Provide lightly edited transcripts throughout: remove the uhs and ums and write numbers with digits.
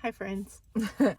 Hi friends.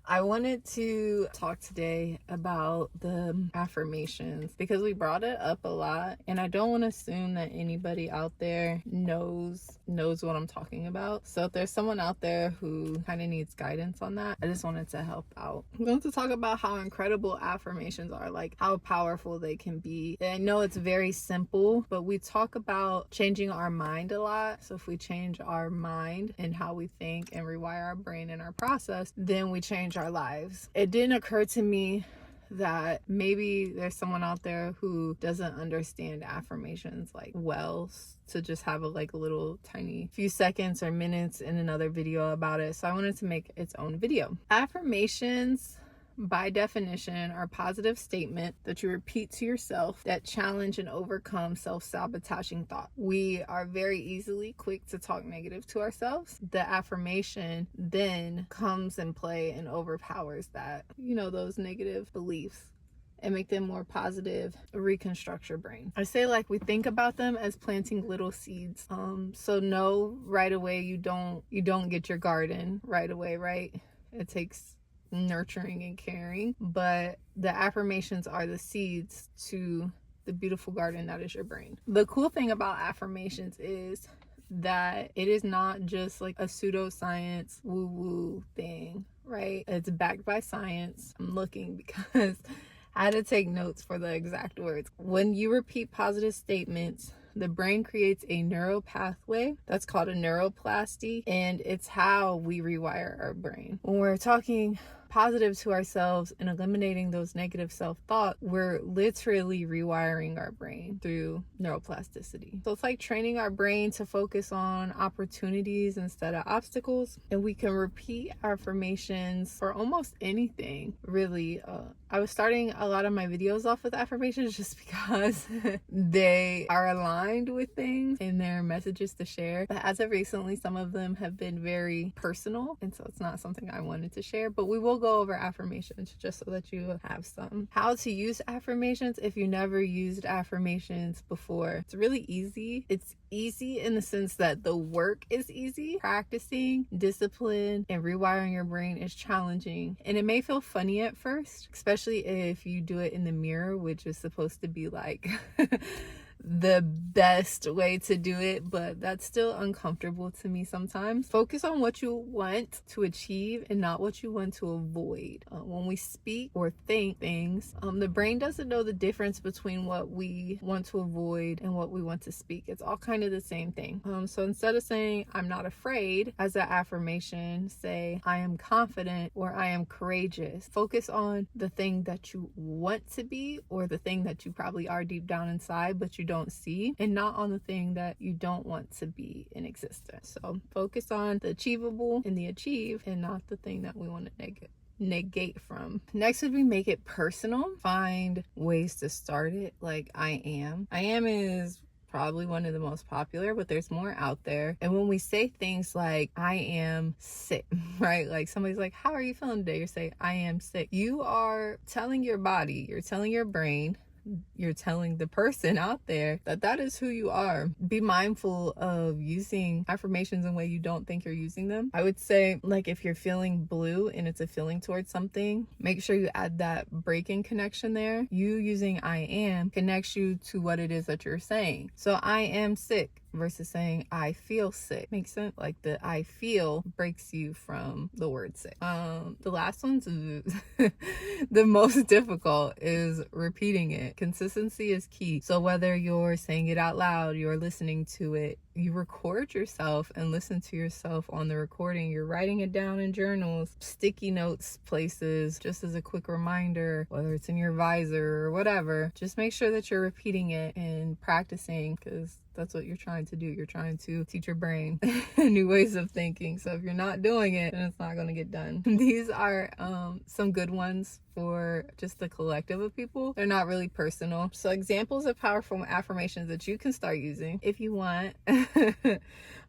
I wanted to talk today about the affirmations because we brought it up a lot, and I don't want to assume that anybody out there knows what I'm talking about. So if there's someone out there who kind of needs guidance on that, I just wanted to help out. I'm going to talk about how incredible affirmations are, like how powerful they can be. And I know it's very simple, but we talk about changing our mind a lot. So if we change our mind and how we think and rewire our brain and our process, then we change our lives. It didn't occur to me that maybe there's someone out there who doesn't understand affirmations like well, to just have a little tiny few seconds or minutes in another video about it. So I wanted to make its own video. Affirmations, by definition, are positive statements that you repeat to yourself that challenge and overcome self-sabotaging thought. We are very easily quick to talk negative to ourselves. The affirmation then comes in play and overpowers that, those negative beliefs, and make them more positive, reconstruct your brain. I say we think about them as planting little seeds. So no, right away you don't get your garden right away, right? It takes nurturing and caring, but the affirmations are the seeds to the beautiful garden that is your brain. The cool thing about affirmations is that it is not just like a pseudoscience woo-woo thing, right? It's backed by science. I'm looking because I had to take notes for the exact words. When you repeat positive statements, the brain creates a neural pathway that's called a neuroplasty, and it's how we rewire our brain. When we're talking positive to ourselves and eliminating those negative self-thought, we're literally rewiring our brain through neuroplasticity. So it's like training our brain to focus on opportunities instead of obstacles, and we can repeat affirmations for almost anything, really. I was starting a lot of my videos off with affirmations just because they are aligned with things and their messages to share. But as of recently, some of them have been very personal, and so it's not something I wanted to share, but we will go over affirmations just so that you have some. How to use affirmations if you never used affirmations before. It's really easy. It's easy in the sense that the work is easy. Practicing, discipline, and rewiring your brain is challenging, and it may feel funny at first, especially if you do it in the mirror, which is supposed to be like the best way to do it, but that's still uncomfortable to me sometimes. Focus on what you want to achieve and not what you want to avoid. When we speak or think things, the brain doesn't know the difference between what we want to avoid and what we want to speak. It's all kind of the same thing. So instead of saying I'm not afraid as an affirmation, say I am confident or I am courageous. Focus on the thing that you want to be, or the thing that you probably are deep down inside but you don't see, and not on the thing that you don't want to be in existence. So focus on the achievable and the achieve, and not the thing that we want to negate from. Next would be make it personal. Find ways to start it, like I am is probably one of the most popular, but there's more out there. And when we say things like I am sick, right? Like somebody's like, how are you feeling today? You say I am sick. You are telling your body, you're telling your brain, you're telling the person out there that is who you are. Be mindful of using affirmations in a way you don't think you're using them. I would say, like, if you're feeling blue and it's a feeling towards something, make sure you add that break-in connection there. You using I am connects you to what it is that you're saying. So I am sick versus saying I feel sick. Makes sense? Like the I feel breaks you from the word sick. The last one's the most difficult is repeating it. Consistency is key. So whether you're saying it out loud, you're listening to it, you record yourself and listen to yourself on the recording, you're writing it down in journals, sticky notes places, just as a quick reminder, whether it's in your visor or whatever, just make sure that you're repeating it and practicing, because that's what you're trying to do. You're trying to teach your brain new ways of thinking. So if you're not doing it, then it's not going to get done. These are some good ones for just the collective of people. They're not really personal. So examples of powerful affirmations that you can start using if you want.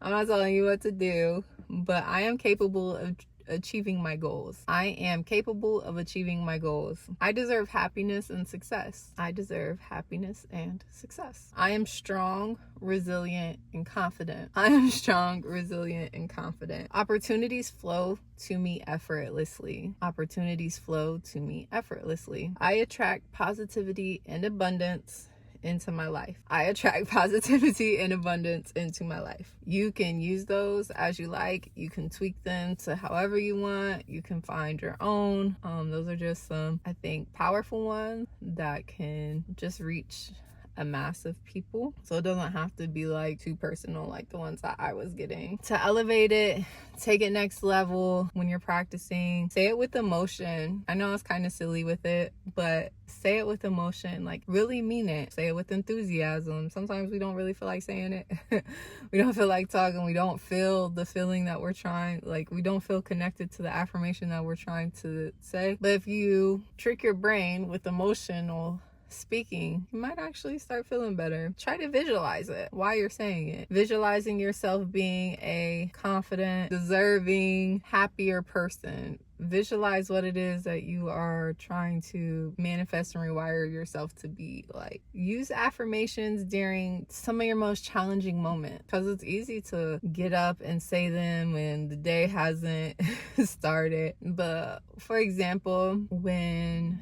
I'm not telling you what to do, but I am capable of achieving my goals. I am capable of achieving my goals. I deserve happiness and success. I deserve happiness and success. I am strong, resilient, and confident. I am strong, resilient, and confident. Opportunities flow to me effortlessly. Opportunities flow to me effortlessly. I attract positivity and abundance into my life. I attract positivity and abundance into my life. You can use those as you like. You can tweak them to however you want. You can find your own. Those are just some, I think, powerful ones that can just reach a mass of people, so it doesn't have to be like too personal like the ones that I was getting. To elevate it, take it next level when you're practicing, say it with emotion. I know it's kind of silly with it, but say it with emotion, like really mean it. Say it with enthusiasm. Sometimes we don't really feel like saying it. We don't feel like talking. We don't feel the feeling that we're trying, like we don't feel connected to the affirmation that we're trying to say. But if you trick your brain with emotional speaking, you might actually start feeling better. Try to visualize it while you're saying it. Visualizing yourself being a confident, deserving, happier person. Visualize what it is that you are trying to manifest and rewire yourself to be like. Use affirmations during some of your most challenging moments, because it's easy to get up and say them when the day hasn't started. But for example, when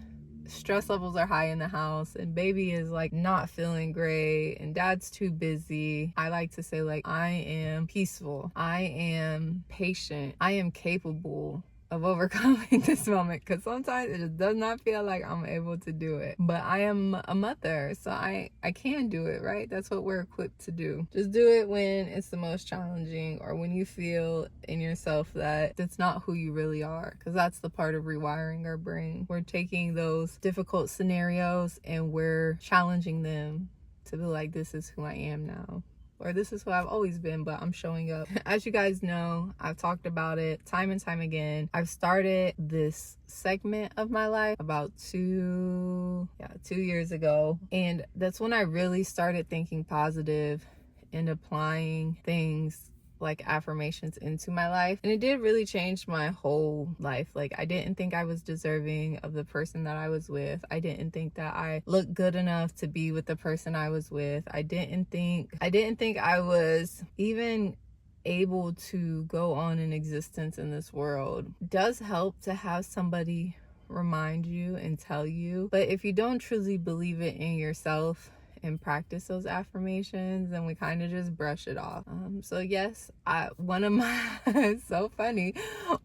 stress levels are high in the house and baby is like not feeling great and dad's too busy, I like to say like, I am peaceful, I am patient, I am capable of overcoming this moment, because sometimes it just does not feel like I'm able to do it, but I am a mother, so I can do it, right? That's what we're equipped to do. Just do it when it's the most challenging, or when you feel in yourself that it's not who you really are, because that's the part of rewiring our brain. We're taking those difficult scenarios and we're challenging them to be like, this is who I am now, or this is who I've always been, but I'm showing up. As you guys know, I've talked about it time and time again. I've started this segment of my life about 2 years ago, and that's when I really started thinking positive and applying things like affirmations into my life, and it did really change my whole life. Like, I didn't think I was deserving of the person that I was with. I didn't think that I looked good enough to be with the person I was with. I didn't think I was even able to go on in existence in this world. It does help to have somebody remind you and tell you, but if you don't truly believe it in yourself and practice those affirmations, then we kind of just brush it off. So yes, one of my so funny,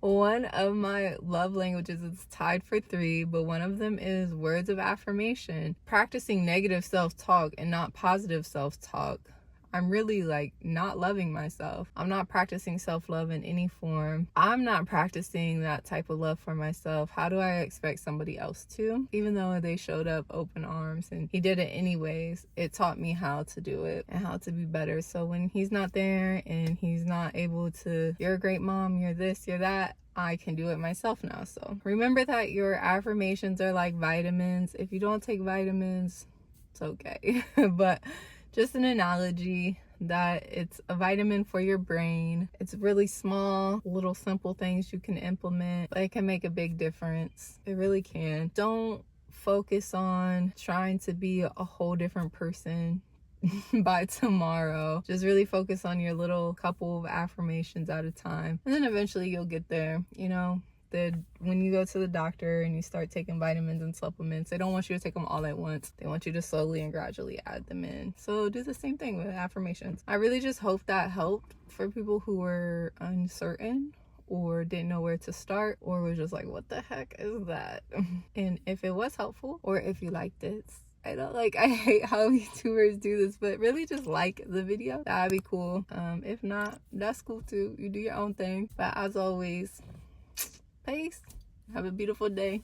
one of my love languages is tied for 3, but one of them is words of affirmation. Practicing negative self-talk and not positive self-talk. I'm really like not loving myself. I'm not practicing self-love in any form. I'm not practicing that type of love for myself. How do I expect somebody else to? Even though they showed up open arms and he did it anyways, it taught me how to do it and how to be better. So when he's not there and he's not able to, you're a great mom, you're this, you're that, I can do it myself now. So remember that your affirmations are like vitamins. If you don't take vitamins, it's okay. But just an analogy that it's a vitamin for your brain. It's really small, little simple things you can implement, but it can make a big difference. It really can. Don't focus on trying to be a whole different person by tomorrow. Just really focus on your little couple of affirmations at a time, and then eventually you'll get there. You know, when you go to the doctor and you start taking vitamins and supplements, they don't want you to take them all at once. They want you to slowly and gradually add them in. So do the same thing with affirmations. I really just hope that helped for people who were uncertain or didn't know where to start, or was just like, what the heck is that? And if it was helpful, or if you liked it, I hate how YouTubers do this, but really just like the video. That'd be cool. If not, that's cool too. You do your own thing. But as always, peace. Have a beautiful day.